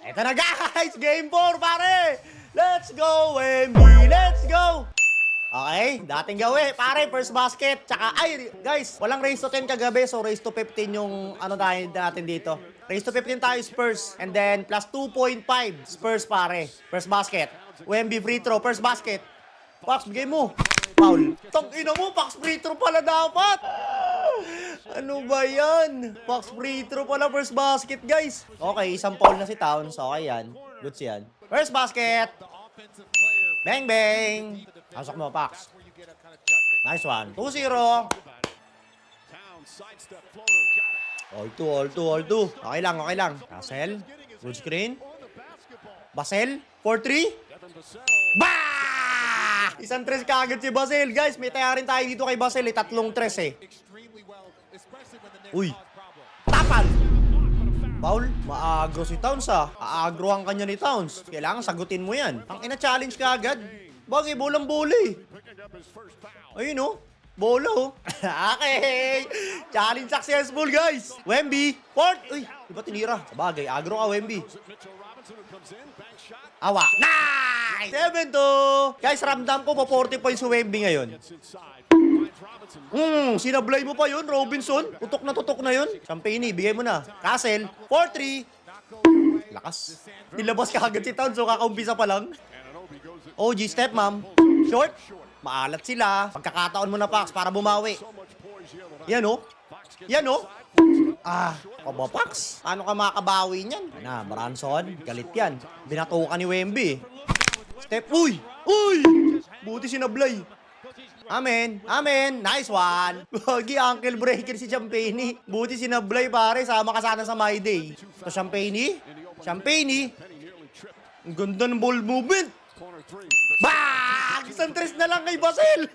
Eto na guys, game 4 pare. Let's go, Wemby. Let's go. Okay, dating gawi. Pare, first basket. Tsaka, ay, guys, walang raise to 10 kagabi. So, raise to 15 yung ano natin dito. Raise to 15 tayo, Spurs. And then, plus 2.5 Spurs, pare. First basket. Wemby free throw, first basket. Pax, bigay mo. Foul. Tang-ina mo, Pax free throw pala dapat. Ano ba yan? Pax free throw pala, first basket, guys. Okay, isang foul na si Towns. Okay yan. Goods yan. First basket. Bang, bang. Pasok mo, Pax. Nice one. 2-0. All 2. Okay lang, okay lang. Castle. Good screen. Basel. 4-3. Bah! Isang tres kagad si Basel. Guys, may taya rin tayo dito kay Basel. Tatlong tres eh. Uy. Tapal. Paul, maagro si Towns ah. Aagrohan kanya ni Towns. Kailangan sagutin mo yan. Ang ina-challenge ka agad. Bagay, bolang-bola eh. Ayun oh. Bola oh. Okay. Challenge successful guys. Wemby. Port. Uy, di ba tinira? Sabagay, agro ka Wemby. Awa. Nice! 7-2. Guys, ramdam ko po 40 points si Wemby ngayon. Sinablay mo pa yun, Robinson. Tutok na yun. Champagne, bigay mo na. Castle, 4-3. Lakas. Nilabas ka agad si Towns, so kakaumpisa pa lang. OG step, ma'am. Short. Maalat sila. Pagkakataon mo na, Pax, para bumawi. Yan, oh. Yan, oh. Ah, kaba, Pax. Paano ka makabawi niyan? Na, Branson. Galit yan. Binatukan ni Wemby. Step. Uy! Uy! Buti sinablay. Amen. Amen. Nice one. Wagi, ankle breaker si Champagne. Buti sinablay, pare. Sama ka sana sa my day. So, Champagne. Champagne. Ang ganda ng ball movement. Bang! Isang tres na lang kay Basel.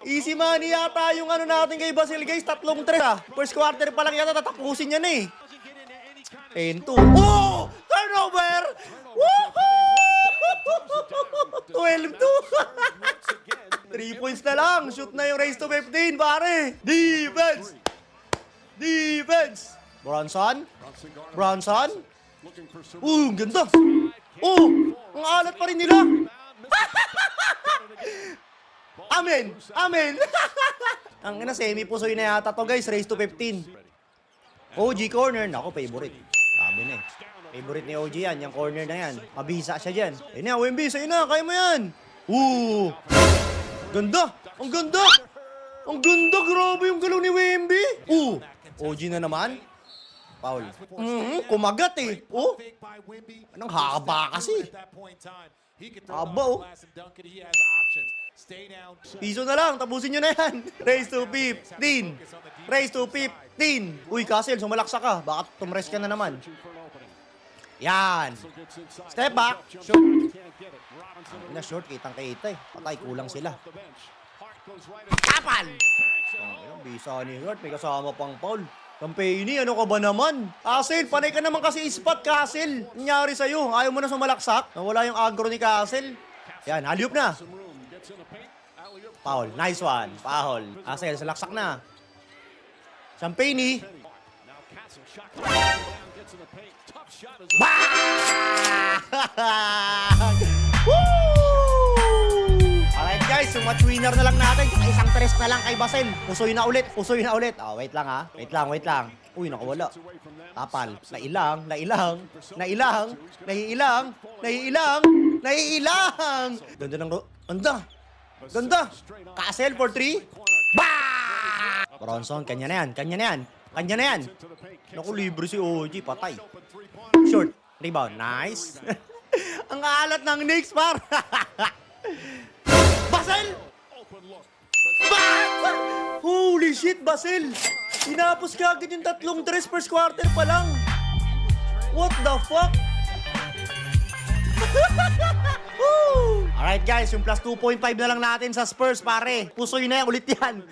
Easy money yata yung ano natin kay Basel, guys. Tatlong tres ah. First quarter pa lang yata, tatapusin yan eh. 10-2. Oh! Turnover! Woohoo! 12-2. 3 points na lang. Shoot na yung raise to 15, pare. Defense! Defense! Bronson? Bronson? Ganda. Ang alat pa rin nila. Amen! Amen! Ang ina, semi-pusoy na yata to, guys. Raise to 15. OG corner. Nako, favorite. Sabi na eh. Favorite ni OG yan. Yung corner na yan. Mabisa siya dyan. Ayun na, Wemby. Sa'yo na. Kaya mo yan. Ganda! Ang ganda! Ang ganda! Grabe yung galaw ni Wemby! OG na naman. Paul. Kumagat eh. Anong haba kasi. Haba oh. Piso na lang. Tapusin nyo na yan. Raise to 15. Raise to 15. Uy, Castle, sumalaksa ka. Baka tumres ka na naman. Yan. Step back. Shoot. Na short, kitang-kita eh. Patay, kulang sila. Kapal! Bisa ni Hurt, may kasama pang Paul. Champagne, ano ka ba naman? Castle, panay ka naman kasi spot, Castle. Nangyari sa'yo, ayaw mo na sumalaksak. Nawala yung agro ni Castle. Yan, alley-oop na. Paul, nice one. Paul. Castle, salaksak na. Champagne. Bang! Alright guys, so match winner na lang natin. Isang tres na lang kay Basel. Pusoy na ulit. Pusoy na ulit. Wait lang ha. Wait lang. Uy, nakawala. Tapal. Nailang. Ganda ng Ganda. Castle for 3. Bah! Bronson, kanya na yan. Naku, libre si OG. Patay. Short. Rebound. Nice. Ang alat ng Knicks, par. Basel! Holy shit, Basel! Tinapos ka agad yung tatlong tres first quarter pa lang. What the fuck? Alright guys, yung plus 2.5 na lang natin sa Spurs, pare. Pusoy na ulit yan.